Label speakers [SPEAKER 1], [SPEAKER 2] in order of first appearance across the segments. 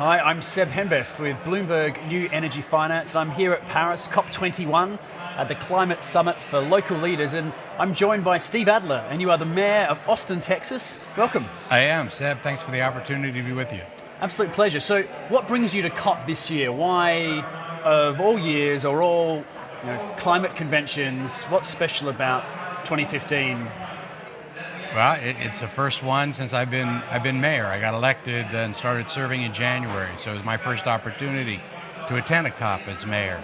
[SPEAKER 1] Hi, I'm Seb Henbest with Bloomberg New Energy Finance. I'm here at Paris, COP21, at the Climate Summit for Local Leaders, and I'm joined by Steve Adler, and you are the Mayor of Austin, Texas. Welcome.
[SPEAKER 2] I am, Seb. Thanks for the opportunity to be with you.
[SPEAKER 1] Absolute pleasure. So, what brings you to COP this year? Why, of all years or all climate conventions, what's special about 2015?
[SPEAKER 2] Well, it's the first one since I've been mayor. I got elected and started serving in January, so it was my first opportunity to attend a COP as mayor.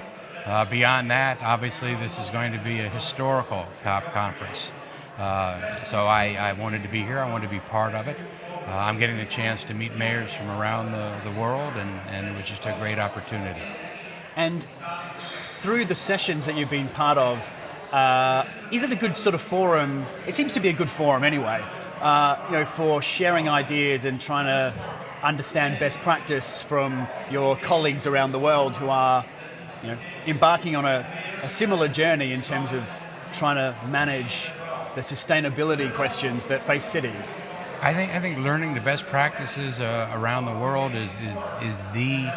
[SPEAKER 2] Beyond that, obviously, this is going to be a historical COP conference. So I wanted to be here. I wanted to be part of it. I'm getting the chance to meet mayors from around the world, and it was just a great opportunity.
[SPEAKER 1] And through the sessions that you've been part of, is it a good sort of forum? It seems to be a good forum anyway, for sharing ideas and trying to understand best practice from your colleagues around the world who are, embarking on a similar journey in terms of trying to manage the sustainability questions that face cities.
[SPEAKER 2] I think learning the best practices around the world is the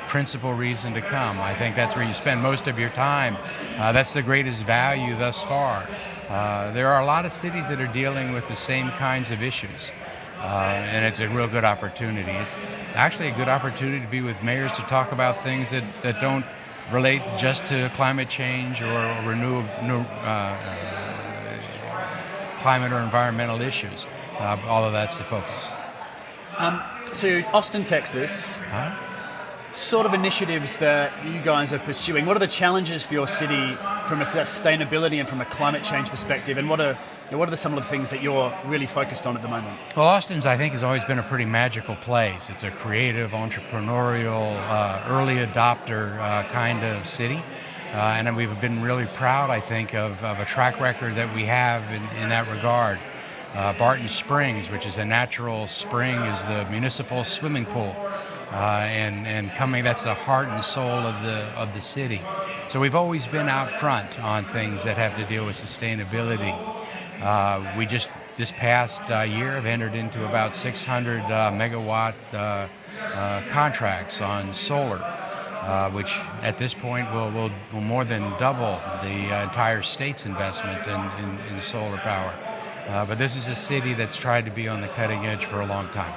[SPEAKER 2] principal reason to come. I think that's where you spend most of your time. That's the greatest value thus far. There are a lot of cities that are dealing with the same kinds of issues, and it's a real good opportunity. It's actually a good opportunity to be with mayors to talk about things that don't relate just to climate change or climate or environmental issues. All of that's the focus.
[SPEAKER 1] So Austin, Texas, sort of initiatives that you guys are pursuing. What are the challenges for your city from a sustainability and from a climate change perspective? And what are some of the things that you're really focused on at the moment?
[SPEAKER 2] Well, Austin's, I think, has always been a pretty magical place. It's a creative, entrepreneurial, early adopter kind of city. And we've been really proud, I think, of a track record that we have in that regard. Barton Springs, which is a natural spring, is the municipal swimming pool. And that's the heart and soul of the city. So we've always been out front on things that have to deal with sustainability. We just this past year have entered into about 600 megawatt contracts on solar, which at this point will more than double the entire state's investment in solar power. But this is a city that's tried to be on the cutting edge for a long time.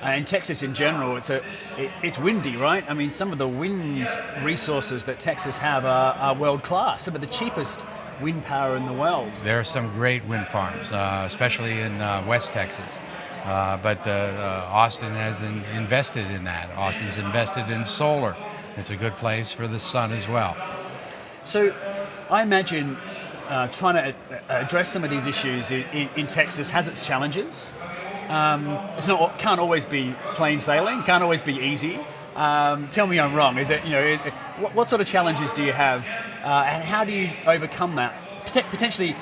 [SPEAKER 1] In Texas in general, it's windy, right? I mean, some of the wind resources that Texas have are world class. Some of the cheapest wind power in the world.
[SPEAKER 2] There are some great wind farms, especially in West Texas. But Austin has invested in that. Austin's invested in solar. It's a good place for the sun as well.
[SPEAKER 1] So I imagine trying to address some of these issues in Texas has its challenges. Can't always be plain sailing, can't always be easy. Tell me I'm wrong. What sort of challenges do you have, and how do you overcome that? Potentially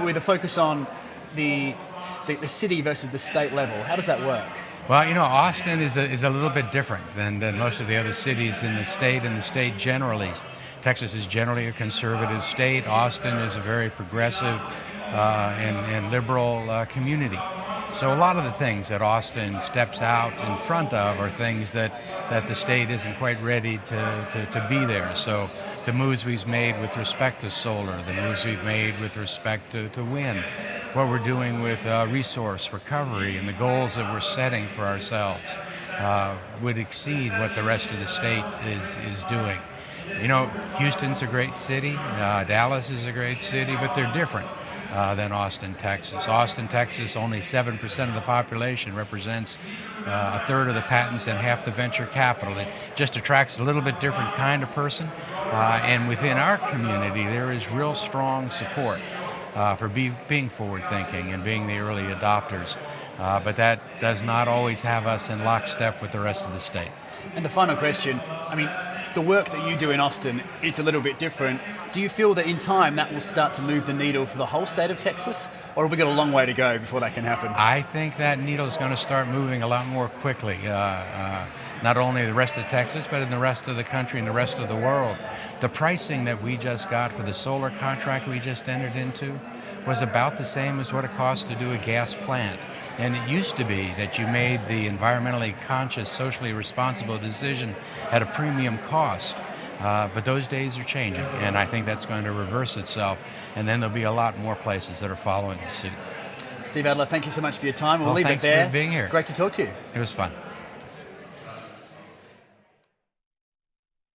[SPEAKER 1] with a focus on the city versus the state level. How does that work?
[SPEAKER 2] Well, Austin is a little bit different than most of the other cities in the state and the state generally. Texas is generally a conservative state. Austin is a very progressive and liberal community. So a lot of the things that Austin steps out in front of are things that the state isn't quite ready to be there. So the moves we've made with respect to solar, the moves we've made with respect to wind, what we're doing with resource recovery and the goals that we're setting for ourselves would exceed what the rest of the state is doing. Houston's a great city, Dallas is a great city, but they're different than Austin, Texas. Austin, Texas, only 7% of the population represents a third of the patents and half the venture capital. It just attracts a little bit different kind of person. And within our community, there is real strong support for being forward-thinking and being the early adopters. But that does not always have us in lockstep with the rest of the state.
[SPEAKER 1] And the final question, the work that you do in Austin, it's a little bit different. Do you feel that in time that will start to move the needle for the whole state of Texas? Or have we got a long way to go before that can happen?
[SPEAKER 2] I think that needle is going to start moving a lot more quickly. not only the rest of Texas, but in the rest of the country and the rest of the world. The pricing that we just got for the solar contract we just entered into was about the same as what it costs to do a gas plant. And it used to be that you made the environmentally conscious, socially responsible decision at a premium cost. But those days are changing, and I think that's going to reverse itself, and then there'll be a lot more places that are following suit.
[SPEAKER 1] Steve Adler, thank you so much for your time. We'll leave it
[SPEAKER 2] thanks
[SPEAKER 1] there.
[SPEAKER 2] for being here.
[SPEAKER 1] Great to talk to you.
[SPEAKER 2] It was fun.